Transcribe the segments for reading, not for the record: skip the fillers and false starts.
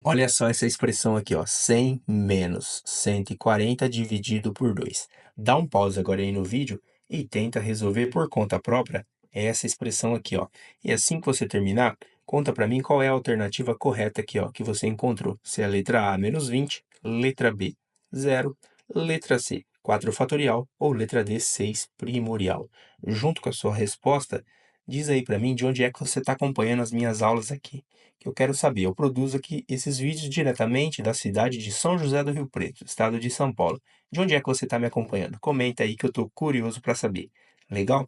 Olha só essa expressão aqui, ó, 100 menos 140 dividido por 2. Dá um pause agora aí no vídeo e tenta resolver por conta própria essa expressão aqui, ó. E assim que você terminar, conta para mim qual é a alternativa correta aqui, ó, que você encontrou. Se é a letra A, menos 20, letra B, 0, letra C, 4 fatorial ou letra D, 6 primorial. Junto com a sua resposta, diz aí para mim de onde é que você está acompanhando as minhas aulas aqui que eu quero saber. Eu produzo aqui esses vídeos diretamente da cidade de São José do Rio Preto, estado de São Paulo. De onde é que você está me acompanhando? Comenta aí que eu estou curioso para saber. Legal?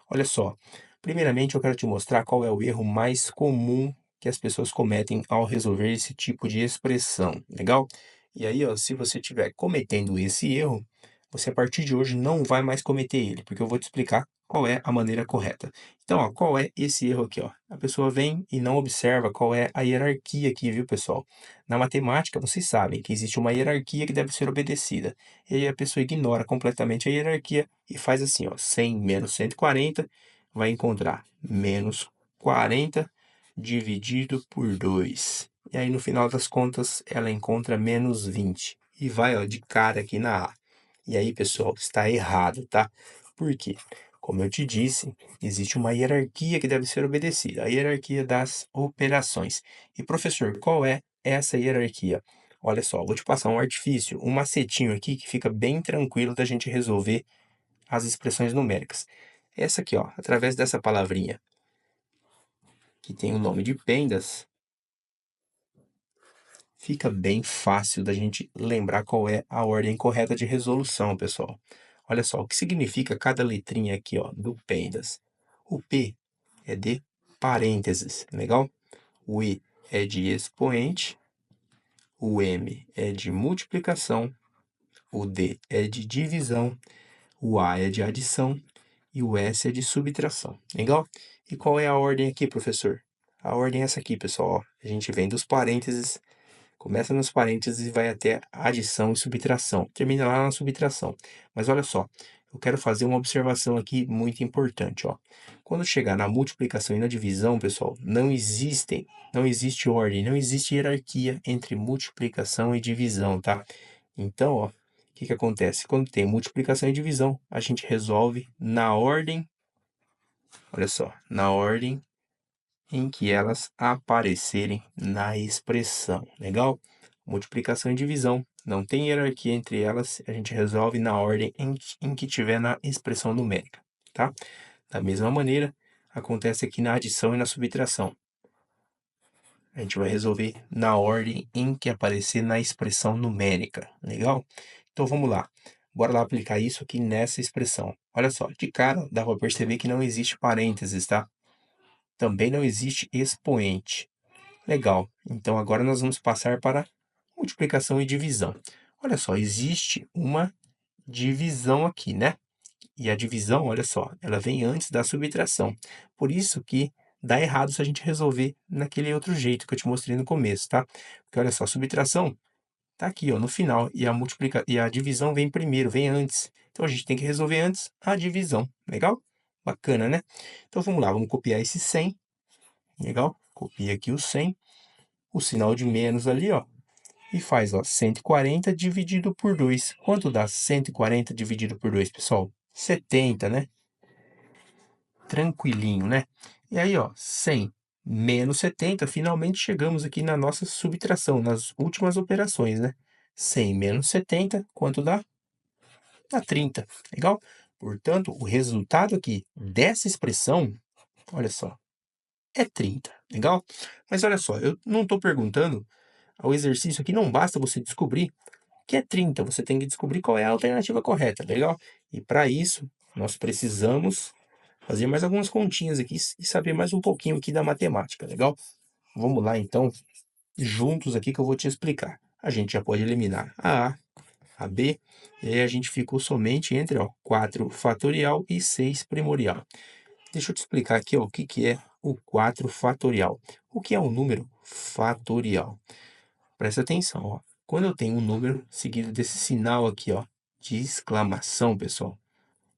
Olha só. Primeiramente, eu quero te mostrar qual é o erro mais comum que as pessoas cometem ao resolver esse tipo de expressão. Legal? E aí, ó, se você estiver cometendo esse erro, você a partir de hoje não vai mais cometer ele, porque eu vou te explicar qual é a maneira correta. Então, ó, qual é esse erro aqui, ó? A pessoa vem e não observa qual é a hierarquia aqui, viu, pessoal? Na matemática, vocês sabem que existe uma hierarquia que deve ser obedecida. E aí a pessoa ignora completamente a hierarquia e faz assim, ó, 100 menos 140 vai encontrar menos 40 dividido por 2. E aí, no final das contas, ela encontra menos 20. E vai, ó, de cara aqui na A. E aí, pessoal, está errado, tá? Por quê? Como eu te disse, existe uma hierarquia que deve ser obedecida, a hierarquia das operações. E professor, qual é essa hierarquia? Olha só, vou te passar um artifício, um macetinho aqui que fica bem tranquilo da gente resolver as expressões numéricas. Essa aqui, ó, através dessa palavrinha que tem o nome de pendas, fica bem fácil da gente lembrar qual é a ordem correta de resolução, pessoal. Olha só, o que significa cada letrinha aqui, ó, do pendas. O P é de parênteses, legal? O E é de expoente, o M é de multiplicação, o D é de divisão, o A é de adição e o S é de subtração, legal? E qual é a ordem aqui, professor? A ordem é essa aqui, pessoal, ó. A gente vem dos parênteses. Começa nos parênteses e vai até adição e subtração. Termina lá na subtração. Mas olha só, eu quero fazer uma observação aqui muito importante, ó. Quando chegar na multiplicação e na divisão, pessoal, não existe ordem, não existe hierarquia entre multiplicação e divisão, tá? Então, ó, o que que acontece? Quando tem multiplicação e divisão, a gente resolve na ordem, olha só, na ordem em que elas aparecerem na expressão, legal? Multiplicação e divisão, não tem hierarquia entre elas, a gente resolve na ordem em que tiver na expressão numérica, tá? Da mesma maneira, acontece aqui na adição e na subtração. A gente vai resolver na ordem em que aparecer na expressão numérica, legal? Então vamos lá, bora lá aplicar isso aqui nessa expressão. Olha só, de cara dá para perceber que não existe parênteses, tá? Também não existe expoente. Legal. Então agora nós vamos passar para multiplicação e divisão. Olha só, existe uma divisão aqui, né? E a divisão, olha só, ela vem antes da subtração. Por isso que dá errado se a gente resolver naquele outro jeito que eu te mostrei no começo, tá? Porque olha só, a subtração tá aqui, ó, no final, e a divisão vem primeiro, vem antes. Então a gente tem que resolver antes a divisão. Legal? Bacana, né? Então vamos lá, vamos copiar esse 100. Legal? Copia aqui o 100, o sinal de menos ali, ó, e faz, ó, 140 dividido por 2. Quanto dá 140 dividido por 2, pessoal? 70, né? Tranquilinho, né? E aí, ó, 100 menos 70, finalmente chegamos aqui na nossa subtração, nas últimas operações, né? 100 menos 70, quanto dá? Dá 30, legal? Portanto, o resultado aqui dessa expressão, olha só, é 30, legal? Mas olha só, eu não estou perguntando. O exercício aqui não basta você descobrir que é 30, você tem que descobrir qual é a alternativa correta, legal? E para isso, nós precisamos fazer mais algumas continhas aqui e saber mais um pouquinho aqui da matemática, legal? Vamos lá então, juntos aqui que eu vou te explicar. A gente já pode eliminar a B, e aí a gente ficou somente entre, ó, 4 fatorial e 6 primorial. Deixa eu te explicar aqui, ó, o que que é o 4 fatorial. O que é um número fatorial? Presta atenção, ó. Quando eu tenho um número seguido desse sinal aqui, ó, de exclamação, pessoal,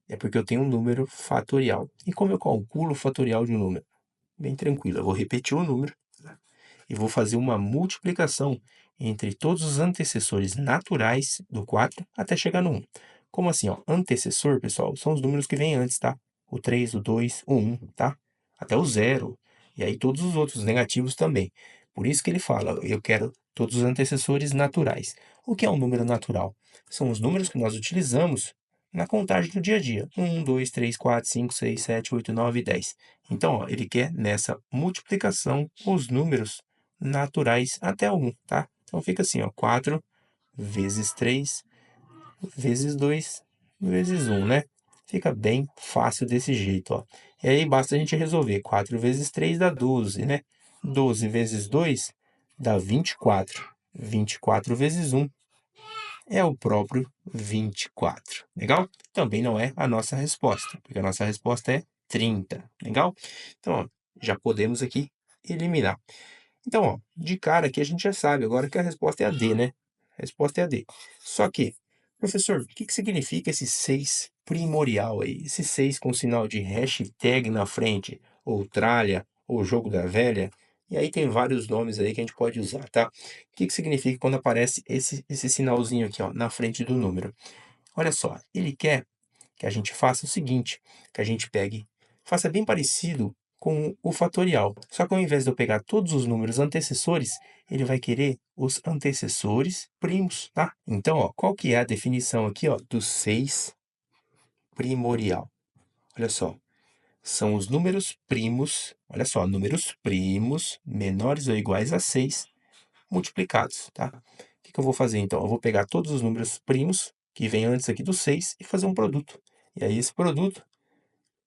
é porque eu tenho um número fatorial. E como eu calculo o fatorial de um número? Bem tranquilo, eu vou repetir o número, tá? e vou fazer uma multiplicação entre todos os antecessores naturais do 4 até chegar no 1. Como assim, ó? Antecessor, pessoal, são os números que vêm antes, tá? O 3, o 2, o 1, tá? Até o 0. E aí todos os outros negativos também. Por isso que ele fala, eu quero todos os antecessores naturais. O que é um número natural? São os números que nós utilizamos na contagem do dia a dia. 1, 2, 3, 4, 5, 6, 7, 8, 9 e 10. Então, ó, ele quer nessa multiplicação os números naturais até o 1, tá? Então fica assim, ó, 4 vezes 3 vezes 2 vezes 1, né? Fica bem fácil desse jeito, ó. E aí basta a gente resolver. 4 vezes 3 dá 12, né? 12 vezes 2 dá 24. 24 vezes 1 é o próprio 24. Legal? Também não é a nossa resposta, porque a nossa resposta é 30. Legal? Então, ó, já podemos aqui eliminar. Então, ó, de cara aqui a gente já sabe agora que a resposta é a D, né? A resposta é a D. Só que, professor, o que que significa esse 6 primorial aí? Esse 6 com sinal de hashtag na frente, ou tralha, ou jogo da velha. E aí tem vários nomes aí que a gente pode usar, tá? O que que significa quando aparece esse sinalzinho aqui, ó, na frente do número? Olha só, ele quer que a gente faça o seguinte, que a gente pegue, faça bem parecido com o fatorial. Só que ao invés de eu pegar todos os números antecessores, ele vai querer os antecessores primos, tá? Então, ó, qual que é a definição aqui, ó, do 6 primorial? Olha só, são os números primos, olha só, números primos menores ou iguais a 6 multiplicados, tá? O que que eu vou fazer então? Eu vou pegar todos os números primos que vêm antes aqui do 6 e fazer um produto. E aí esse produto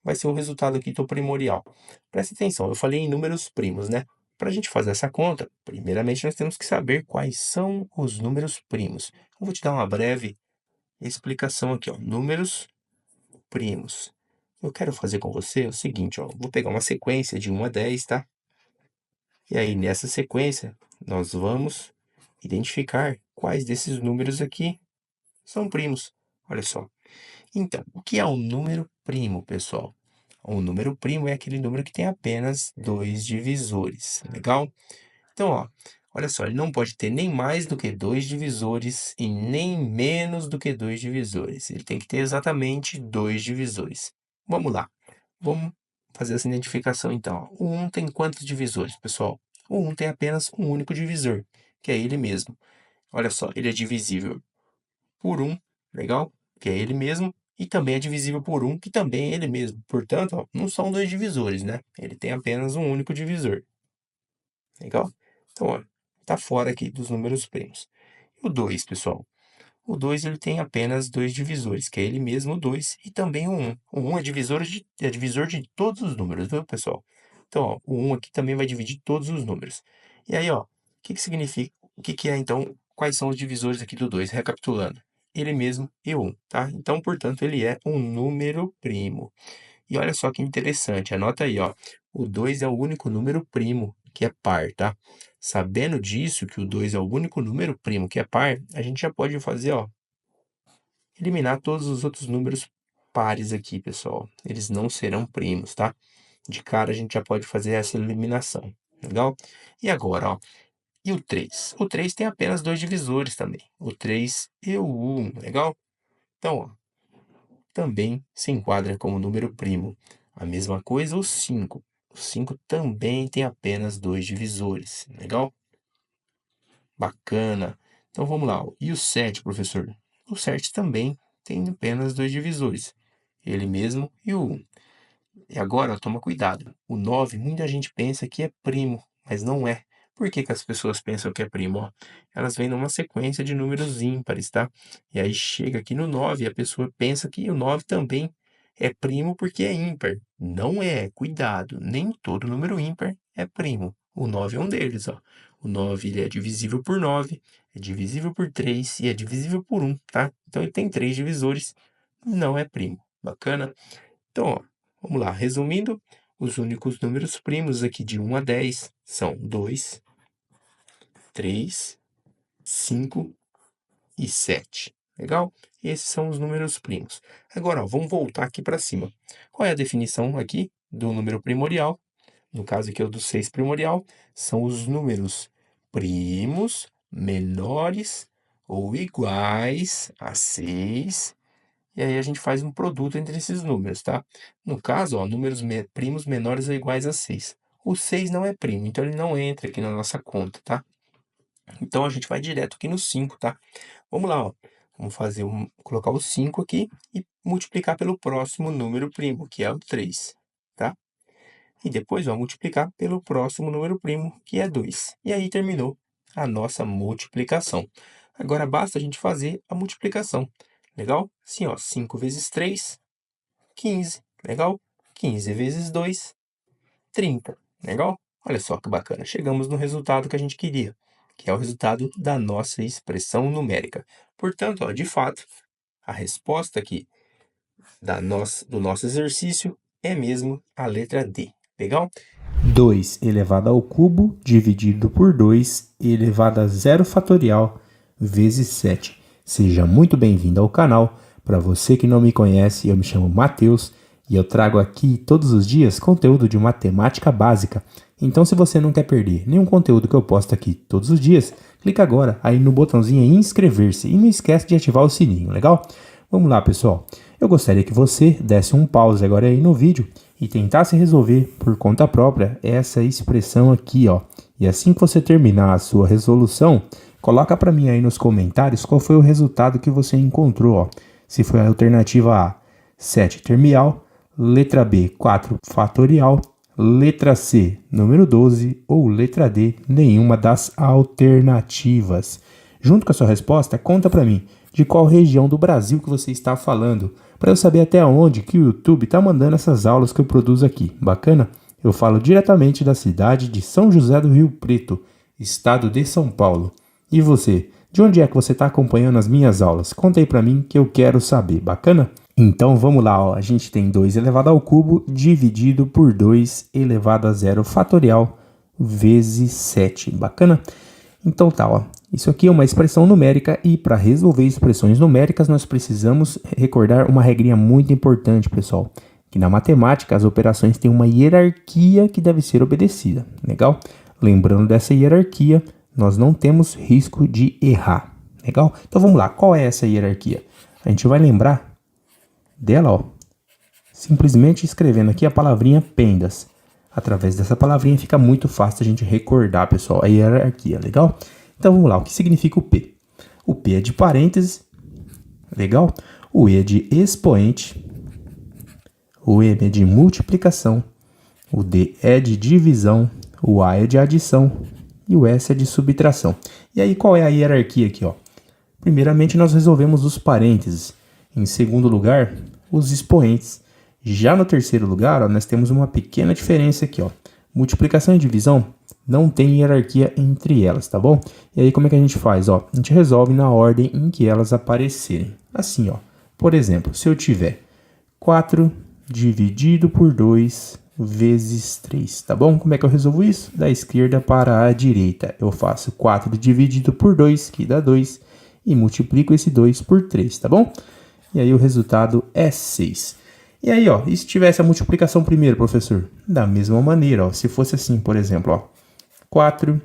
vai ser o resultado aqui do primorial. Presta atenção, eu falei em números primos, né? Para a gente fazer essa conta, primeiramente nós temos que saber quais são os números primos. Eu vou te dar uma breve explicação aqui, ó. Números primos. Eu quero fazer com você o seguinte, ó. Vou pegar uma sequência de 1 a 10, tá? E aí, nessa sequência, nós vamos identificar quais desses números aqui são primos. Olha só. Então, o que é um número primo, pessoal? Um número primo é aquele número que tem apenas dois divisores, legal? Então, ó, olha só, ele não pode ter nem mais do que dois divisores e nem menos do que dois divisores. Ele tem que ter exatamente dois divisores. Vamos lá, vamos fazer essa identificação então. Ó. O 1 tem quantos divisores, pessoal? O 1 tem apenas um único divisor, que é ele mesmo. Olha só, ele é divisível por 1, legal? Que é ele mesmo, e também é divisível por 1, que também é ele mesmo. Portanto, ó, não são dois divisores, né? Ele tem apenas um único divisor, legal? Então, ó, tá fora aqui dos números primos. E o 2, pessoal? O 2 ele tem apenas dois divisores, que é ele mesmo o 2 e também o 1. O 1 é divisor de todos os números, viu, pessoal? Então, ó, o 1 aqui também vai dividir todos os números. E aí, ó, o que que significa? O que que é, então, quais são os divisores aqui do 2? Recapitulando, ele mesmo e o 1, tá? Então, portanto, ele é um número primo. E olha só que interessante, anota aí, ó. O 2 é o único número primo que é par, tá? Sabendo disso, que o 2 é o único número primo que é par, a gente já pode fazer, ó, eliminar todos os outros números pares aqui, pessoal. Eles não serão primos, tá? De cara a gente já pode fazer essa eliminação, legal? E agora, ó, e o 3? O 3 tem apenas dois divisores também, o 3 e o 1, legal? Então, ó, também se enquadra como número primo. A mesma coisa o 5. O 5 também tem apenas dois divisores. Legal? Bacana. Então vamos lá. E o 7, professor? O 7 também tem apenas dois divisores. Ele mesmo e o 1. E agora, ó, toma cuidado. O 9, muita gente pensa que é primo, mas não é. Por que que as pessoas pensam que é primo? Ó? Elas vêm numa sequência de números ímpares, tá? E aí chega aqui no 9 e a pessoa pensa que o 9 também é primo porque é ímpar. Não é, cuidado. Nem todo número ímpar é primo. O 9 é um deles, ó. O 9 ele é divisível por 9, é divisível por 3 e é divisível por 1, tá? Então ele tem três divisores, não é primo. Bacana? Então, ó, vamos lá. Resumindo, os únicos números primos aqui de 1 a 10 são 2, 3, 5 e 7. Legal? Esses são os números primos. Agora, ó, vamos voltar aqui para cima. Qual é a definição aqui do número primorial? no caso aqui é o do 6 primorial, são os números primos, menores ou iguais a 6. E aí a gente faz um produto entre esses números, tá? No caso, ó, números primos menores ou iguais a 6. O 6 não é primo, então ele não entra aqui na nossa conta, tá? Então a gente vai direto aqui no 5, tá? Vamos lá, ó. Vamos colocar o 5 aqui e multiplicar pelo próximo número primo, que é o 3, tá? E depois, ó, multiplicar pelo próximo número primo, que é 2. E aí terminou a nossa multiplicação. Agora basta a gente fazer a multiplicação. Legal? Assim, ó, 5 vezes 3, 15. Legal? 15 vezes 2, 30. Legal? Olha só que bacana. Chegamos no resultado que a gente queria, que é o resultado da nossa expressão numérica. Portanto, ó, de fato, a resposta aqui do nosso exercício é mesmo a letra D. Legal? 2 elevado ao cubo dividido por 2 elevado a 0 fatorial vezes 7. Seja muito bem-vindo ao canal. Para você que não me conhece, eu me chamo Matheus e eu trago aqui todos os dias conteúdo de matemática básica. Então, se você não quer perder nenhum conteúdo que eu posto aqui todos os dias, clica agora aí no botãozinho inscrever-se e não esquece de ativar o sininho, legal? Vamos lá, pessoal. Eu gostaria que você desse um pause agora aí no vídeo e tentasse resolver por conta própria essa expressão aqui, ó. E assim que você terminar a sua resolução, coloca para mim aí nos comentários qual foi o resultado que você encontrou, ó. Se foi a alternativa A, 7 termial, letra B, 4 fatorial, letra C, número 12 ou letra D, nenhuma das alternativas. Junto com a sua resposta, conta para mim de qual região do Brasil que você está falando, para eu saber até onde que o YouTube está mandando essas aulas que eu produzo aqui. Bacana? Eu falo diretamente da cidade de São José do Rio Preto, estado de São Paulo. E você? De onde é que você está acompanhando as minhas aulas? Conta aí para mim que eu quero saber. Bacana? Então vamos lá, ó. A gente tem 2 elevado ao cubo dividido por 2 elevado a 0 fatorial vezes 7. Bacana? Então tá, ó. Isso aqui é uma expressão numérica e para resolver expressões numéricas nós precisamos recordar uma regrinha muito importante, pessoal. Que na matemática as operações têm uma hierarquia que deve ser obedecida, legal? Lembrando dessa hierarquia, nós não temos risco de errar, legal? Então vamos lá, qual é essa hierarquia? A gente vai lembrar dela, ó, simplesmente escrevendo aqui a palavrinha pendas. Através dessa palavrinha fica muito fácil a gente recordar, pessoal, a hierarquia, legal? Então vamos lá, o que significa o P? O P é de parênteses, legal? O E é de expoente, o M é de multiplicação, o D é de divisão, o A é de adição e o S é de subtração. E aí qual é a hierarquia aqui, ó? Primeiramente nós resolvemos os parênteses. Em segundo lugar, os expoentes. Já no terceiro lugar, ó, nós temos uma pequena diferença aqui, ó. Multiplicação e divisão não tem hierarquia entre elas, tá bom? E aí como é que a gente faz, ó? A gente resolve na ordem em que elas aparecerem. Assim, ó. Por exemplo, se eu tiver 4 dividido por 2 vezes 3, tá bom? Como é que eu resolvo isso? Da esquerda para a direita. Eu faço 4 dividido por 2, que dá 2, e multiplico esse 2 por 3, tá bom? E aí o resultado é 6. E aí, ó, e se tivesse a multiplicação primeiro, professor? Da mesma maneira, ó, se fosse assim, por exemplo, ó, 4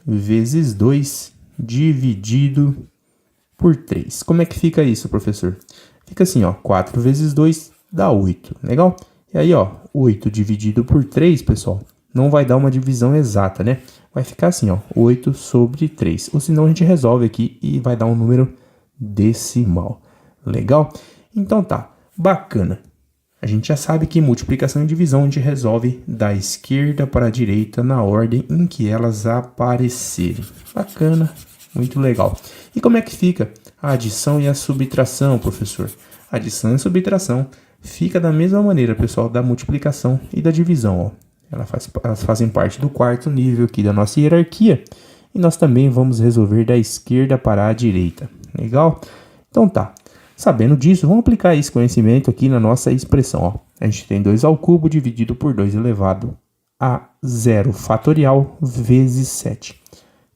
vezes 2 dividido por 3. Como é que fica isso, professor? Fica assim, ó, 4 vezes 2 dá 8, legal? E aí, ó, 8 dividido por 3, pessoal, não vai dar uma divisão exata, né? Vai ficar assim, ó, 8 sobre 3. Ou senão a gente resolve aqui e vai dar um número decimal. Legal? Então tá, bacana. A gente já sabe que multiplicação e divisão a gente resolve da esquerda para a direita na ordem em que elas aparecerem. Bacana, muito legal. E como é que fica a adição e a subtração, professor? A adição e a subtração fica da mesma maneira, pessoal, da multiplicação e da divisão, ó. Elas fazem parte do quarto nível aqui da nossa hierarquia e nós também vamos resolver da esquerda para a direita. Legal? Então tá. Sabendo disso, vamos aplicar esse conhecimento aqui na nossa expressão, ó. A gente tem 2 ao cubo dividido por 2 elevado a 0 fatorial vezes 7.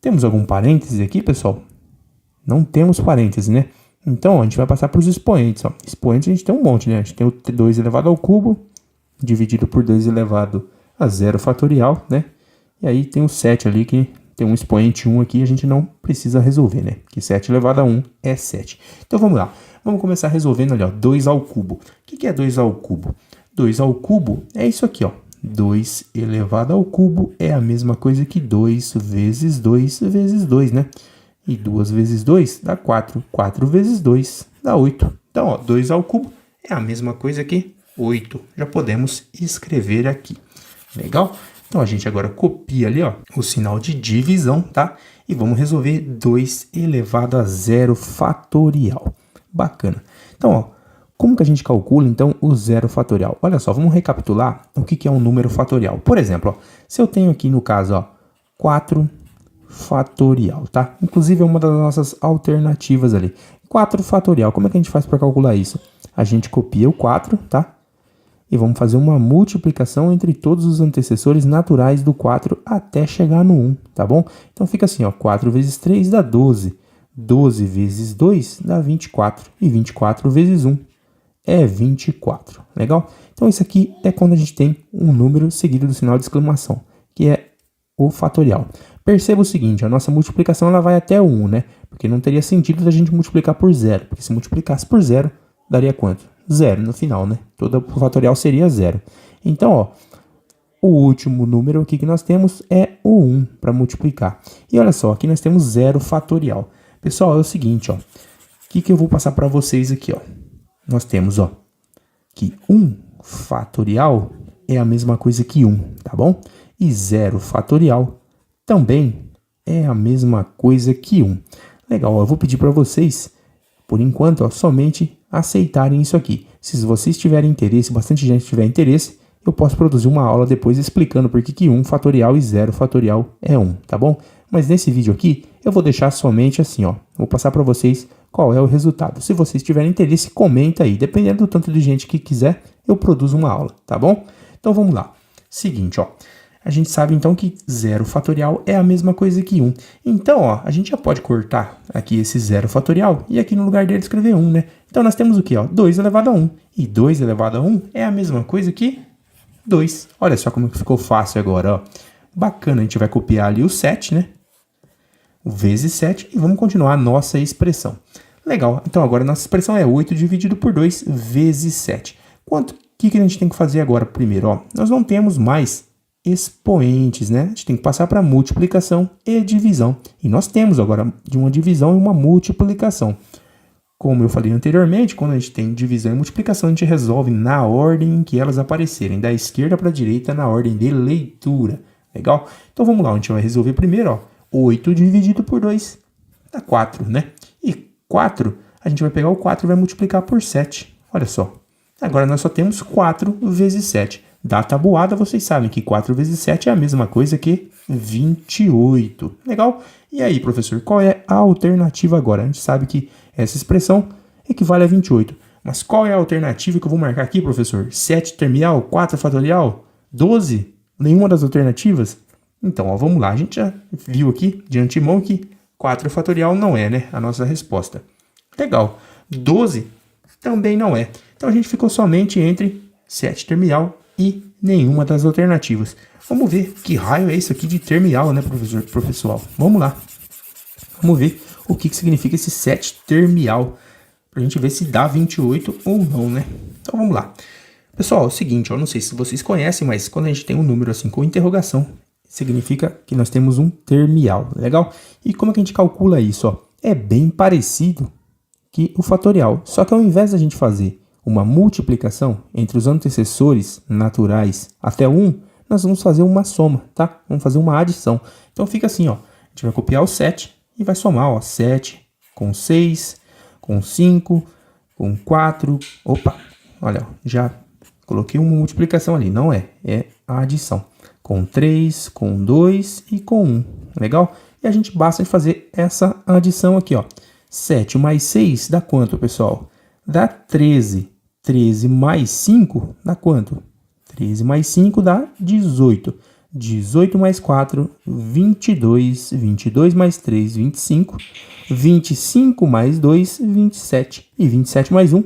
Temos algum parêntese aqui, pessoal? Não temos parêntese, né? Então, a gente vai passar para os expoentes, ó. Expoentes a gente tem um monte, né? A gente tem o 2 elevado ao cubo dividido por 2 elevado a 0 fatorial, né? E aí tem o 7 ali que tem um expoente 1 aqui, a gente não precisa resolver, né? Que 7 elevado a 1 é 7. Então vamos lá. Vamos começar resolvendo ali, ó, 2 ao cubo. O que é 2 ao cubo? 2 ao cubo é isso aqui, ó. 2 elevado ao cubo é a mesma coisa que 2 vezes 2 vezes 2, né? E 2 vezes 2 dá 4. 4 vezes 2 dá 8. Então, ó, 2 ao cubo é a mesma coisa que 8. Já podemos escrever aqui. Legal? Então, a gente agora copia ali, ó, o sinal de divisão, tá? E vamos resolver 2 elevado a 0 fatorial. Bacana. Então, ó, como que a gente calcula, então, o 0 fatorial? Olha só, vamos recapitular o que é um número fatorial. Por exemplo, ó, se eu tenho aqui, no caso, ó, 4 fatorial, tá? Inclusive, é uma das nossas alternativas ali. 4 fatorial, como é que a gente faz para calcular isso? A gente copia o 4, tá? E vamos fazer uma multiplicação entre todos os antecessores naturais do 4 até chegar no 1, tá bom? Então, fica assim, ó, 4 vezes 3 dá 12. 12 vezes 2 dá 24. E 24 vezes 1 é 24. Legal? Então, isso aqui é quando a gente tem um número seguido do sinal de exclamação, que é o fatorial. Perceba o seguinte, a nossa multiplicação ela vai até o 1, né? Porque não teria sentido da gente multiplicar por 0. Porque se multiplicasse por 0, daria quanto? 0 no final, né? Todo o fatorial seria 0. Então, ó, o último número aqui que nós temos é o 1 para multiplicar. E olha só, aqui nós temos 0 fatorial. Pessoal, é o seguinte, ó. O que eu vou passar para vocês aqui, ó. Nós temos, ó, que 1 fatorial é a mesma coisa que 1, tá bom? E 0 fatorial também é a mesma coisa que 1. Legal, ó, eu vou pedir para vocês, por enquanto, ó, somente aceitarem isso aqui. Se vocês tiverem interesse, bastante gente tiver interesse, eu posso produzir uma aula depois explicando por que 1 fatorial e 0 fatorial é 1, tá bom? Mas nesse vídeo aqui, eu vou deixar somente assim, ó. Vou passar para vocês qual é o resultado. Se vocês tiverem interesse, comenta aí. Dependendo do tanto de gente que quiser, eu produzo uma aula, tá bom? Então vamos lá. Seguinte, ó. A gente sabe então que 0 fatorial é a mesma coisa que 1. Então, ó, a gente já pode cortar aqui esse 0 fatorial e aqui no lugar dele escrever 1, né? Então nós temos o quê, ó? 2 elevado a 1. E 2 elevado a 1 é a mesma coisa que 2. Olha só como ficou fácil agora, ó. Bacana, a gente vai copiar ali o 7, né? O vezes 7 e vamos continuar a nossa expressão. Legal, então agora a nossa expressão é 8 dividido por 2 vezes 7. O que a gente tem que fazer agora primeiro? Ó, nós não temos mais expoentes, né? A gente tem que passar para multiplicação e divisão. E nós temos agora de uma divisão e uma multiplicação. Como eu falei anteriormente, quando a gente tem divisão e multiplicação, a gente resolve na ordem em que elas aparecerem, da esquerda para a direita, na ordem de leitura. Legal? Então vamos lá, a gente vai resolver primeiro, ó. 8 dividido por 2 dá 4, né? E 4, a gente vai pegar o 4 e vai multiplicar por 7. Olha só. Agora nós só temos 4 vezes 7. Da tabuada, vocês sabem que 4 vezes 7 é a mesma coisa que 28. Legal? E aí, professor, qual é a alternativa agora? A gente sabe que essa expressão equivale a 28. Mas qual é a alternativa que eu vou marcar aqui, professor? 7 termial? 4 fatorial? 12? Nenhuma das alternativas? Então, ó, vamos lá. A gente já viu aqui de antemão que 4 fatorial não é, né? A nossa resposta. Legal. 12 também não é. Então, a gente ficou somente entre 7 termial e nenhuma das alternativas. Vamos ver que raio é isso aqui de termial, né, professor? Vamos lá. Vamos ver o que significa esse 7 termial. Pra gente ver se dá 28 ou não, né? Então, vamos lá. Pessoal, é o seguinte, eu não sei se vocês conhecem, mas quando a gente tem um número assim com interrogação, significa que nós temos um termial, legal? E como é que a gente calcula isso, ó? É bem parecido que o fatorial, só que ao invés da gente fazer uma multiplicação entre os antecessores naturais até 1, nós vamos fazer uma soma, tá? Vamos fazer uma adição. Então fica assim, ó. A gente vai copiar o 7 e vai somar, ó. 7 com 6, com 5, com 4. Opa, olha, ó, já coloquei uma multiplicação ali. Não é, é a adição. Com 3, com 2 e com 1. Legal? E a gente basta fazer essa adição aqui, ó. 7 mais 6 dá quanto, pessoal? Dá 13. 13 mais 5 dá quanto? 13 mais 5 dá 18. 18 mais 4, 22. 22 mais 3, 25. 25 mais 2, 27. E 27 mais 1,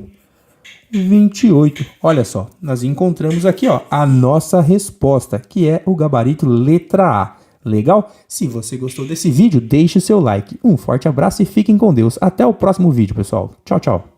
28. Olha só, nós encontramos aqui, ó, a nossa resposta, que é o gabarito letra A. Legal? Se você gostou desse vídeo, deixe o seu like. Um forte abraço e fiquem com Deus. Até o próximo vídeo, pessoal. Tchau, tchau.